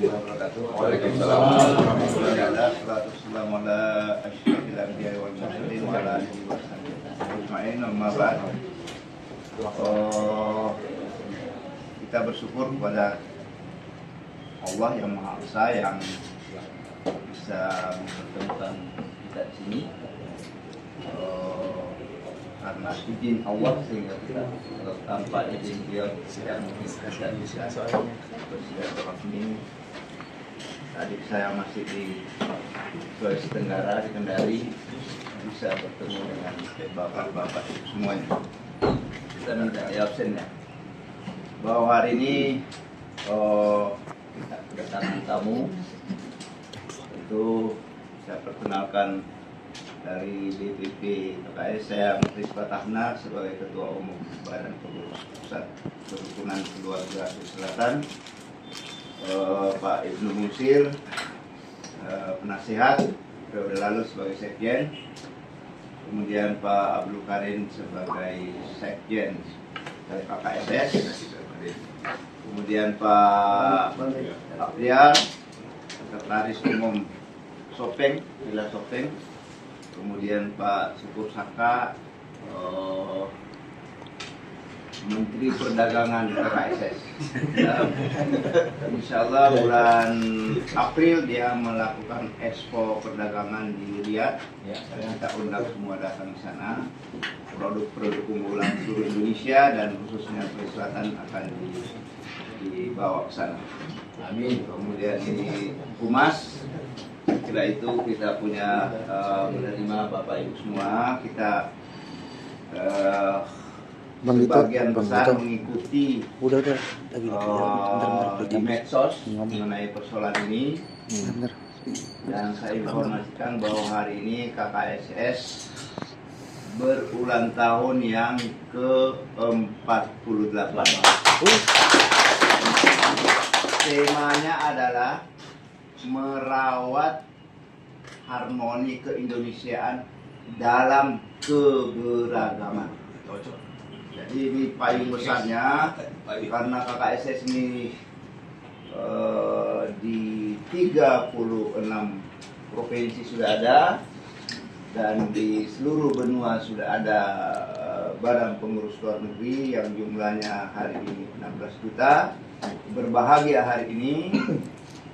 wabarakatuh. Waalaikumsalam warahmatullahi wabarakatuh. Kita bersyukur kepada Allah yang Maha Esa yang bisa mempertemukan kita di sini. Karena izin Allah sehingga kita tanpa izin Beliau tidak mungkin kita bisa bersilaturahmi. Tadi saya masih di Sulawesi Tenggara di Kendari bisa bertemu dengan bapak-bapak semuanya. Kita minta absennya bahwa hari ini kita kedatangan tamu. Itu saya perkenalkan dari DPP KKS, saya Menteri Patahna sebagai Ketua Umum Badan Pengurus Pusat Kerukunan Keluarga Sulawesi Selatan, Pak Ibnu Musir, penasihat periode lalu sebagai Sekjen, kemudian Pak Abdul Karim sebagai Sekjen dari KKSS, kemudian Pak Apriar, Sekretaris Umum Sopeng, Villa Sopeng, kemudian Pak Syukur Saka, Menteri Perdagangan KKSS. Insya Allah bulan April dia melakukan expo perdagangan di Riyadh. Kita undang semua datang ke sana. Produk-produk unggulan seluruh Indonesia dan khususnya Sulawesi Selatan akan dibawa ke sana. Amin. Kemudian ini Humas. Setelah itu kita punya menerima Bapak Ibu semua, kita sebagian besar mengikuti di medsos mengenai persoalan ini. Dan saya informasikan bahwa hari ini KKSS berulang tahun yang ke-48. Temanya adalah merawat harmoni keindonesiaan dalam keberagaman. Jadi ini payung besarnya karena KKSS ini di 36 provinsi sudah ada dan di seluruh benua sudah ada badan pengurus luar negeri yang jumlahnya hari ini 16 juta. Berbahagia hari ini.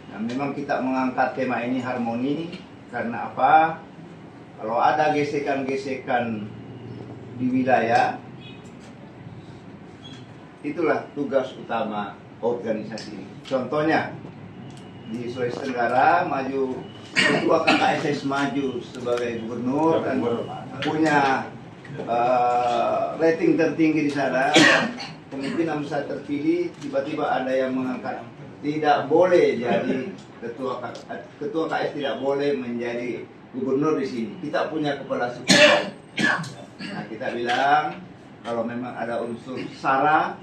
Nah, memang kita mengangkat tema ini harmoni karena apa? Kalau ada gesekan-gesekan di wilayah, itulah tugas utama organisasi ini. Contohnya di Sulawesi Tenggara maju ketua KKSS maju sebagai gubernur dan punya rating tertinggi di sana. Pemimpinan bisa terpilih, tiba-tiba ada yang mengangkat tidak boleh jadi ketua KS, tidak boleh menjadi gubernur di sini. Kita punya kepala suku. Nah, kita bilang kalau memang ada unsur SARA,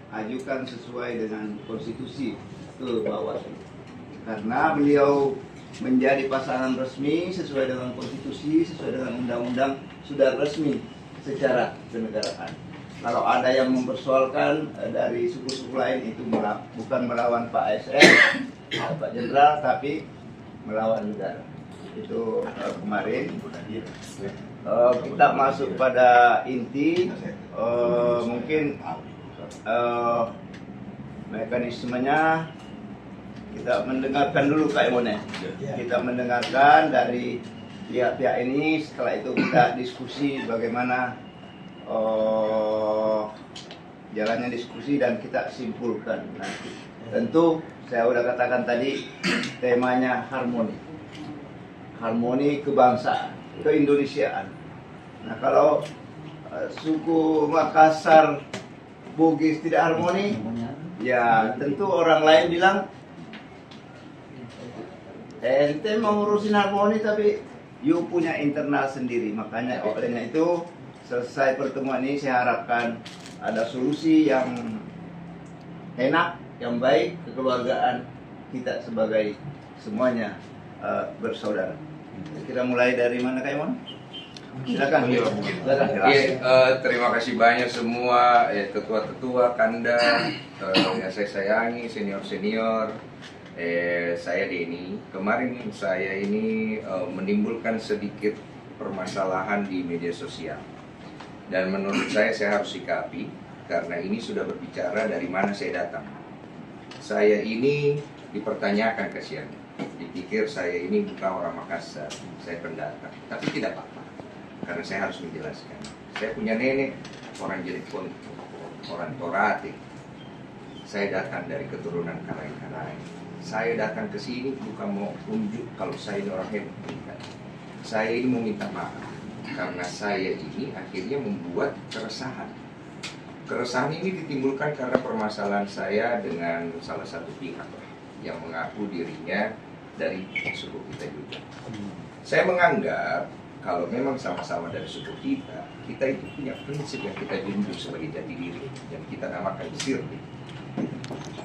ajukan sesuai dengan konstitusi ke Bawaslu. Karena beliau menjadi pasangan resmi sesuai dengan konstitusi, sesuai dengan undang-undang, sudah resmi secara kenegaraan. Kalau ada yang mempersoalkan dari suku-suku lain, itu bukan melawan Pak ASN, Pak Jenderal, tapi melawan negara. Itu kemarin. Kita masuk pada inti, mungkin mekanismenya kita mendengarkan dulu Kak Emone. Kita mendengarkan dari pihak-pihak ini, setelah itu kita diskusi bagaimana jalannya diskusi dan kita simpulkan nanti. Tentu saya sudah katakan tadi temanya harmoni. Harmoni kebangsaan, keindonesiaan. Nah, kalau suku Makassar, Bugis tidak harmoni, ya tentu orang lain bilang ente mau ngurusin harmoni tapi you punya internal sendiri. Makanya olehnya itu selesai pertemuan ini saya harapkan ada solusi yang enak, yang baik, kekeluargaan kita sebagai semuanya bersaudara. Kita mulai dari mana Kak Imon? Silakan. Terima kasih banyak semua ketua-ketua kanda yang saya sayangi, senior-senior, Saya Denny. Kemarin saya ini menimbulkan sedikit permasalahan di media sosial. Dan menurut saya harus sikapi karena ini sudah berbicara dari mana saya datang. Saya ini dipertanyakan kasihan. Dipikir saya ini bukan orang Makassar, saya pendatang. Tapi tidak apa-apa, karena saya harus menjelaskan. Saya punya nenek orang Jelekon, orang Torate. Saya datang dari keturunan Karai-Karai. Saya datang ke sini bukan mau unjuk kalau saya ini orang hebat. Bukan. Saya ini mau minta maaf karena saya ini akhirnya membuat keresahan. Keresahan ini ditimbulkan karena permasalahan saya dengan salah satu pihak yang mengaku dirinya dari suku kita juga. Saya menganggap kalau memang sama-sama dari suku kita, kita itu punya prinsip yang kita junjung sebagai jati diri yang kita namakan sirri.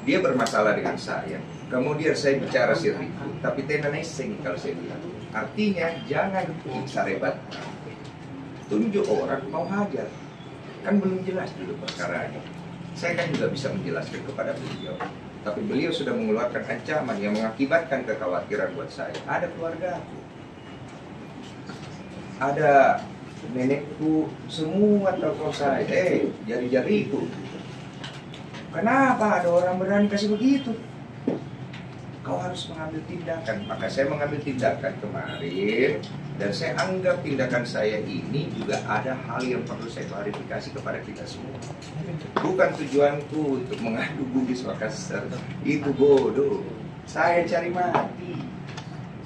Dia bermasalah dengan saya, kemudian saya bicara sirri, tapi tenanai seng kalau saya bilang. Artinya jangan sarebat, tunjuk orang mau hajar. Kan belum jelas dulu perkaranya. Saya kan juga bisa menjelaskan kepada beliau, tapi beliau sudah mengeluarkan ancaman yang mengakibatkan kekhawatiran buat saya. Ada keluarga aku, ada nenekku, semua telepon saya, jari-jariku. Kenapa ada orang berani kasih begitu? Kau harus mengambil tindakan. Maka saya mengambil tindakan kemarin, dan saya anggap tindakan saya ini juga ada hal yang perlu saya klarifikasi kepada kita semua. Bukan tujuanku untuk mengadu Bugis Makassar, itu bodoh. Saya cari mati.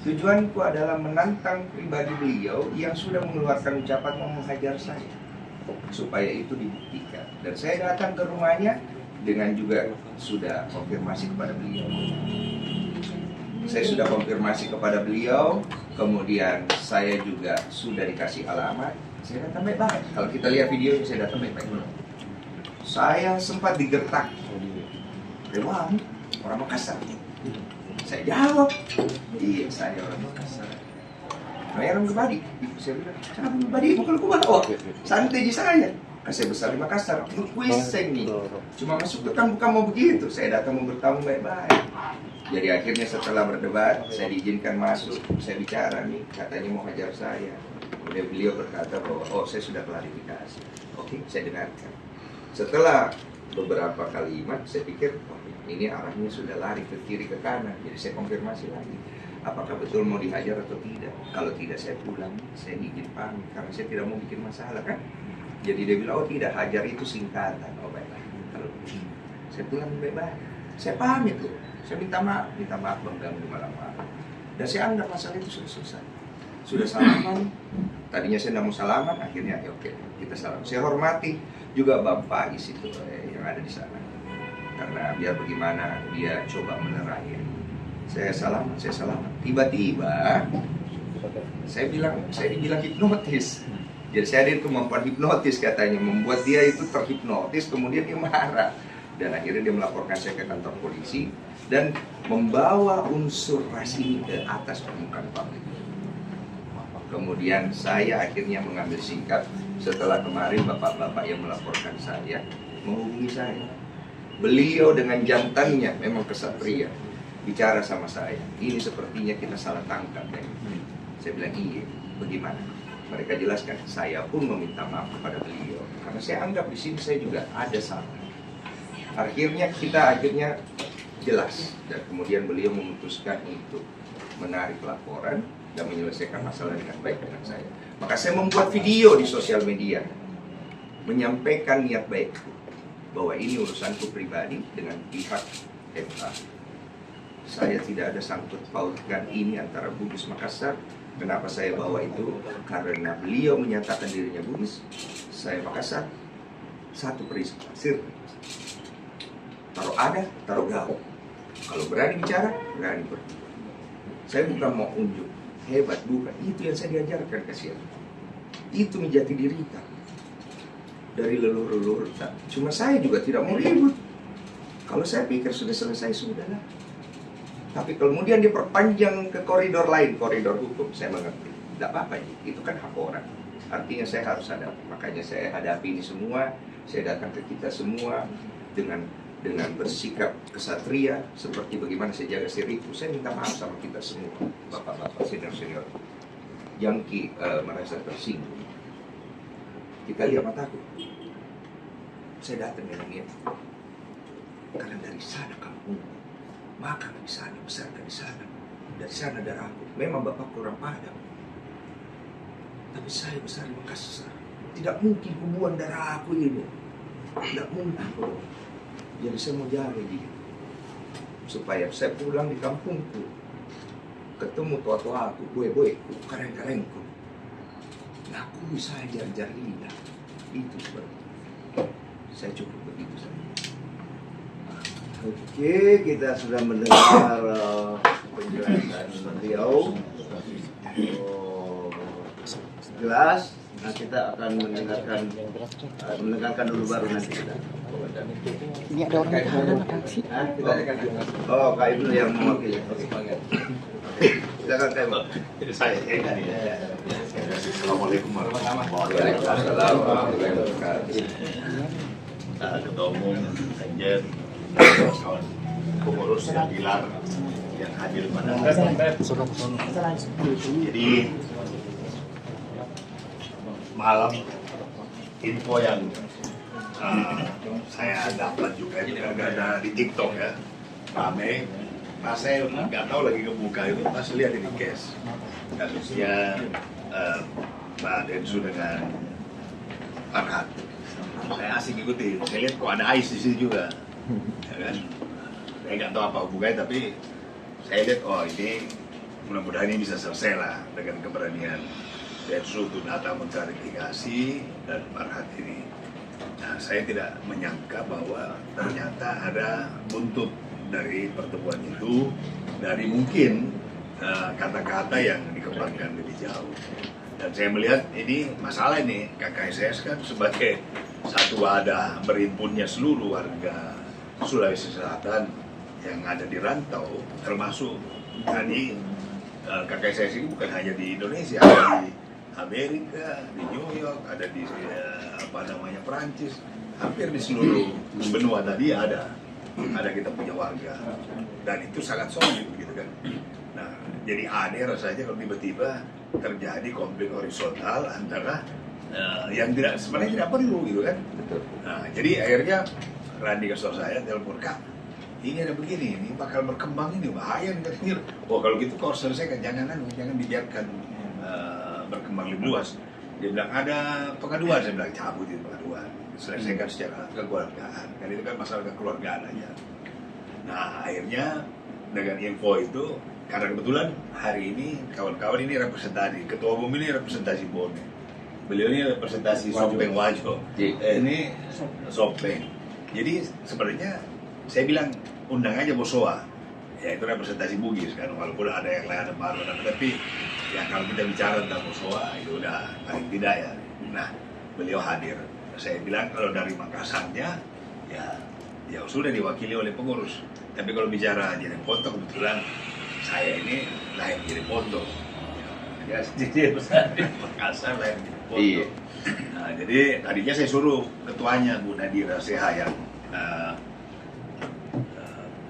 Tujuanku adalah menantang pribadi beliau yang sudah mengeluarkan ucapan mau menghajar saya, supaya itu dibuktikan. Dan saya datang ke rumahnya dengan juga sudah konfirmasi kepada beliau. Saya sudah konfirmasi kepada beliau, kemudian saya juga sudah dikasih alamat. Saya datang baik-baik. Kalau kita lihat videonya, saya datang baik-baik. Saya sempat digertak. Rewan, orang Makassar. Saya jawab, iya saya orang Makassar. Saya orang Gebadi. Saya bilang, kenapa Gebadi? Bukan aku bawa. Santai aja saya. Saya besar di Makassar, kuiseng nih. Cuma masuk ke kan bukan mau begitu. Saya datang mau bertamu baik-baik. Jadi akhirnya setelah berdebat, saya diizinkan masuk. Saya bicara nih, katanya mau hajar saya. Kemudian beliau berkata bahwa, oh saya sudah klarifikasi. Oke, saya dengarkan. Setelah beberapa kalimat, saya pikir, oh ini arahnya sudah lari ke kiri ke kanan. Jadi saya konfirmasi lagi, apakah betul mau dihajar atau tidak. Kalau tidak saya pulang, saya izin pamit karena saya tidak mau bikin masalah kan. Jadi dia bilang, oh tidak, hajar itu singkatan. Oh baiklah, kalau saya pulang baik-baik. Saya pamit tuh, saya minta maaf mengganggu malam-malam. Dan saya anggap masalah itu sudah selesai. Sudah salaman, tadinya saya tidak mau salaman, akhirnya ya oke, kita salam. Saya hormati juga Bapak di situ yang ada di sana. Karena biar bagaimana dia coba menerangi. Saya salaman. Tiba-tiba saya dibilang hipnotis. Jadi saya ada kemampuan hipnotis katanya, membuat dia itu terhipnotis, kemudian dia marah. Dan akhirnya dia melaporkan saya ke kantor polisi dan membawa unsur ras ini ke atas permukaan publik. Kemudian saya akhirnya mengambil sikap setelah kemarin bapak-bapak yang melaporkan saya menghubungi saya. Beliau dengan jantannya memang kesatria bicara sama saya. Ini sepertinya kita salah tangkap. Saya bilang iya, bagaimana? Mereka jelaskan, saya pun meminta maaf kepada beliau karena saya anggap di sini saya juga ada salah. Akhirnya kita jelas dan kemudian beliau memutuskan untuk menarik laporan dan menyelesaikan masalah dengan baik dengan saya. Maka saya membuat video di sosial media menyampaikan niat baik bahwa ini urusanku pribadi dengan pihak MA. Saya tidak ada sangkut pautkan ini antara Bugis Makassar. Kenapa saya bawa itu? Karena beliau menyatakan dirinya Bugis, saya Makassar. Satu prinsip, sir. Taruh ada, taruh gaul. Kalau berani bicara, berani berdua. Saya bukan mau unjuk hebat, bukan. Itu yang saya diajarkan kasihan. Itu menjadi diri kita dari leluhur-leluhur kita. Cuma saya juga tidak mau ribut. Kalau saya pikir sudah selesai, sudahlah. Tapi kemudian diperpanjang ke koridor lain, koridor hukum, saya mengerti. Tidak apa-apa, itu kan hak orang. Artinya saya harus hadapi. Makanya saya hadapi ini semua, saya datang ke kita semua dengan dengan bersikap kesatria seperti bagaimana saya jaga seribu. Saya minta maaf sama kita semua, bapak-bapak senior-senior yang merasa tersinggung. Kita lihat mataku. Saya datang dengan niat karena dari sana kampung, makan di sana, besarkan di sana, dari sana darahku. Memang bapak kurang padam, tapi saya besar di Makassar. Tidak mungkin kubuang darah aku ini. Tidak mungkin. Jadi saya mau jaga dia, supaya saya pulang di kampungku, ketemu tua-tua aku, boy-boyku, kareng-karengku, ngakui saya jar-jar lidah. Itu seperti saya cukup begitu saja. Oke, kita sudah mendengar penjelasan beliau. Jelas. Nah, kita akan mendengarkan dulu baru nanti kita. Ini ada orang tahanan taksi. Oh, Kak Ibnu yang mewakili. Oke. Silakan Kak Ibnu. Ini saya kan ya. Assalamualaikum warahmatullahi Waalaikumsalam warahmatullahi wabarakatuh. Ketua Umum, Sekjen, kawan pengurus yang pilar yang hadir pada jadi malam info yang saya dapat juga ada di TikTok ya, rame. Pas saya nggak tahu lagi kebuka itu, pas lihat ini case kasusnya Pak Densu dengan Farhad. Saya asik ikuti, saya lihat kok ada Ais di sini juga, ya kan? Saya nggak tahu apa hubungannya, tapi saya lihat oh ini mudah-mudahan ini bisa selesai lah dengan keberanian Densu untuk datang mengklarifikasi dan Farhad ini. Nah, saya tidak menyangka bahwa ternyata ada buntut dari pertemuan itu, dari mungkin kata-kata yang dikembangkan lebih jauh. Dan saya melihat ini masalah ini, KKSS kan sebagai satu wadah berhimpunnya seluruh warga Sulawesi Selatan yang ada di rantau, termasuk tadi KKSS ini bukan hanya di Indonesia, ada di Amerika, di New York, ada di Perancis, hampir di seluruh benua tadi ada kita punya warga, dan itu sangat solid gitu kan. Nah, jadi aneh rasanya kalau tiba-tiba terjadi konflik horizontal antara yang sebenarnya tidak perlu gitu kan. Nah, jadi akhirnya Randi kasih saya telepon, Kak, ini ada begini, ini bakal berkembang, ini bahaya nih katanya. Oh kalau gitu kau selesaikan, jangan dibiarkan berkembang lebih luas. Dia bilang ada pengaduan, saya bilang cabut itu pengaduan, selesaikan secara kekeluargaan, kan itu kan masalah kekeluargaan aja. Nah akhirnya dengan info itu, karena kebetulan hari ini kawan-kawan ini representasi, ketua umum ini representasi Bone, beliau ini representasi Sopeng Wajo, ini Sopeng. Jadi sebenarnya saya bilang undang aja Bosowa, ya itu representasi Bugis kan, walaupun ada yang lain, ada baru, tapi ya kalau kita bicara tentang Bosowa itu udah paling tidak ya. Nah beliau hadir, saya bilang kalau dari Makassarnya ya sudah diwakili oleh pengurus, tapi kalau bicara Jeneponto kebetulan saya ini lahir di Jeneponto, ya jadi besar di Makassar, lahir di Jeneponto. Iya. Nah, jadi tadinya saya suruh ketuanya Bu Nadira Seha yang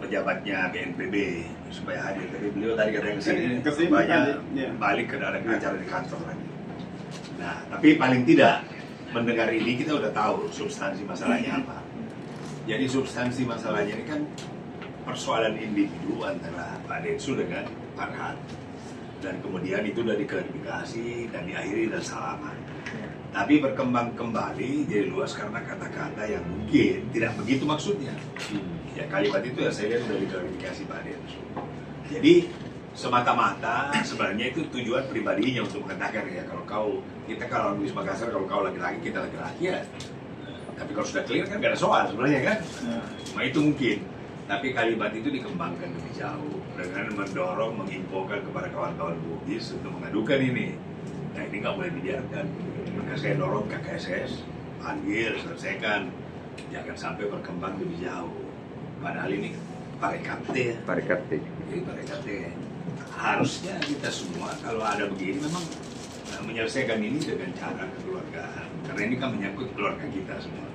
pejabatnya BNPB supaya hadir, tapi beliau tadi katanya kesini supaya balik ke dalam acara di kantor lagi. Nah, tapi paling tidak mendengar ini kita udah tahu substansi masalahnya apa. Jadi substansi masalahnya ini kan persoalan individu antara Pak Densu dengan Farhad, dan kemudian itu udah diklarifikasi dan diakhiri dan salaman. Tapi berkembang kembali jadi luas karena kata-kata yang mungkin tidak begitu maksudnya. Ya kalimat itu ya saya lihat sudah diklarifikasi Pak Densu. Jadi semata-mata sebenarnya itu tujuan pribadinya untuk mengatakan ya kalau kalau di Makassar kalau kau laki-laki kita laki-laki ya. Tapi kalau sudah clear kan gak ada soal sebenarnya kan. Nah itu mungkin. Tapi kalimat itu dikembangkan lebih jauh dengan mendorong, menginfokan kepada kawan-kawan Bugis untuk mengadukan ini. Nah ini nggak boleh dibiarkan. Maka saya dorong KKSS, panggil, selesaikan, jangan sampai berkembang lebih jauh. Padahal ini parekate. Jadi parekate. Harusnya kita semua kalau ada begini memang menyelesaikan ini dengan cara kekeluargaan. Karena ini kan menyangkut keluarga kita semua.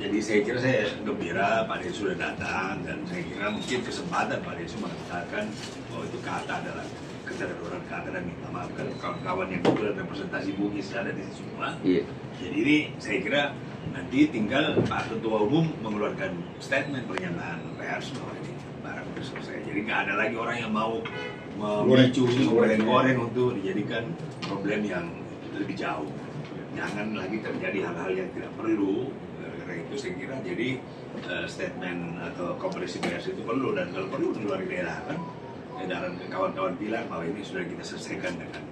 Jadi saya kira saya gembira Pak Densu sudah datang, dan saya kira mungkin kesempatan Pak Densu mengatakan bahwa itu kata adalah keteraturan kata, dan minta maaf kan kawan-kawan yang kebetulan representasi Bugis ada di sini semua. Iya. Jadi ini saya kira nanti tinggal Pak Ketua Umum mengeluarkan statement pernyataan pers bahwa ini barang sudah selesai. Jadi nggak ada lagi orang yang mau memicu goreng-goreng untuk dijadikan problem yang lebih jauh. Jangan lagi terjadi hal-hal yang tidak perlu. Karena itu saya kira jadi statement atau konferensi pers itu perlu, dan kalau perlu di luar daerah kan edaran ke kawan-kawan bilang bahwa ini sudah kita selesaikan dengan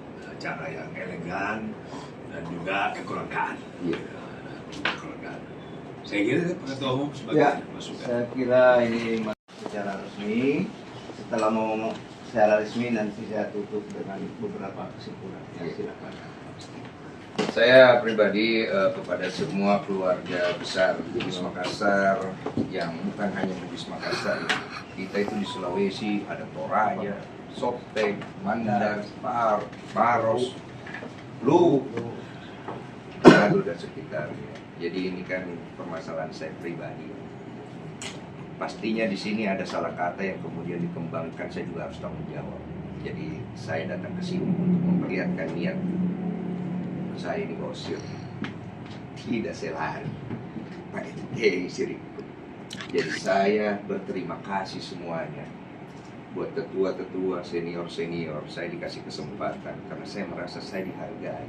cara yang elegan dan juga kekeluargaan. Iya. Kekeluargaan. Saya kira Pak Ketua Umum sebagai Ya, masukan. saya kira ini secara resmi. Setelah mau secara resmi nanti saya tutup dengan beberapa kesimpulan. Ya, silakan. Saya pribadi kepada semua keluarga besar Bugis Makassar, yang bukan hanya Bugis Makassar, kita itu di Sulawesi ada Toraja, Sopeng, Mandar, Maros, Lu, Manado dan sekitarnya. Jadi ini kan permasalahan saya pribadi. Pastinya di sini ada salah kata yang kemudian dikembangkan, saya juga harus tanggung jawab. Jadi saya datang ke sini untuk memperlihatkan niat saya ini gosip, tidak selalu pakai sirikut. Jadi saya berterima kasih semuanya buat tetua-tetua, senior-senior. Saya dikasih kesempatan karena saya merasa saya dihargai.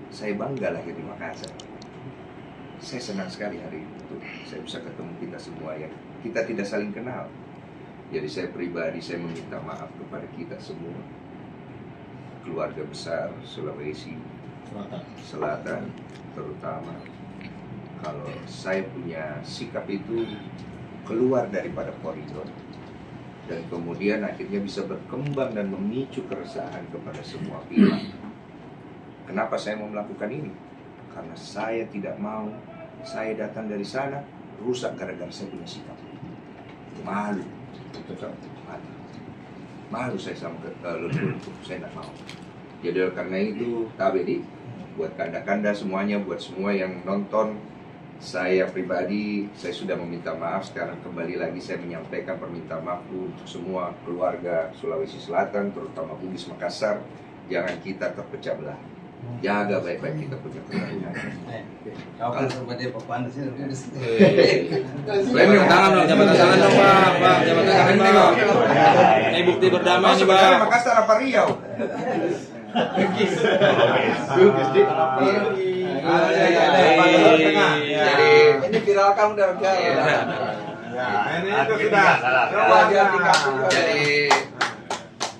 Saya bangga lahir di Makassar. Saya senang sekali hari itu saya bisa ketemu kita semua yang kita tidak saling kenal. Jadi saya pribadi, saya meminta maaf kepada kita semua, keluarga besar Sulawesi Selatan terutama, kalau saya punya sikap itu keluar daripada koridor dan kemudian akhirnya bisa berkembang dan memicu keresahan kepada semua pihak. Kenapa saya mau melakukan ini? Karena saya tidak mau saya datang dari sana rusak gara-gara saya punya sikap. Malu, malu saya sama leluhur, saya tidak mau. Jadi karena itu tabedi buat kanda-kanda semuanya, buat semua yang nonton, saya pribadi saya sudah meminta maaf. Sekarang kembali lagi saya menyampaikan permintaan maaf untuk semua keluarga Sulawesi Selatan, terutama Bugis Makassar. Jangan kita terpecah belah, jaga baik-baik kita punya keluarga. Kapan seperti Pak Pandas ini? Jabatan tangan dong, jabatan tangan dong Pak, jabatan tangan Pak. Ini bukti berdamai nih Pak. Makassar apa Riau? Jadi Ini viral kamu udah viral. Ini itu sudah. Jadi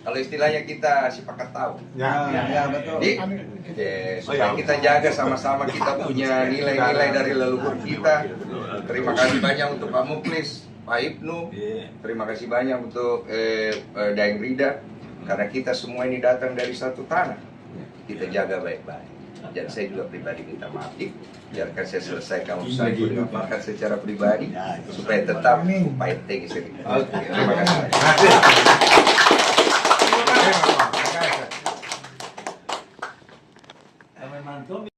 kalau istilahnya kita sepakat tahu. Ya betul. Jadi supaya kita jaga sama-sama, kita punya nilai-nilai dari leluhur kita. Terima kasih banyak untuk Pak Muklis, Pak Ibnu. Terima kasih banyak untuk Daeng Rida. Karena kita semua ini datang dari satu tanah. Kita jaga baik-baik. Dan saya juga pribadi minta maaf. Biarkan saya selesaikan urusanku dengan Pak secara pribadi supaya tetap upaya tinggi. Terima kasih.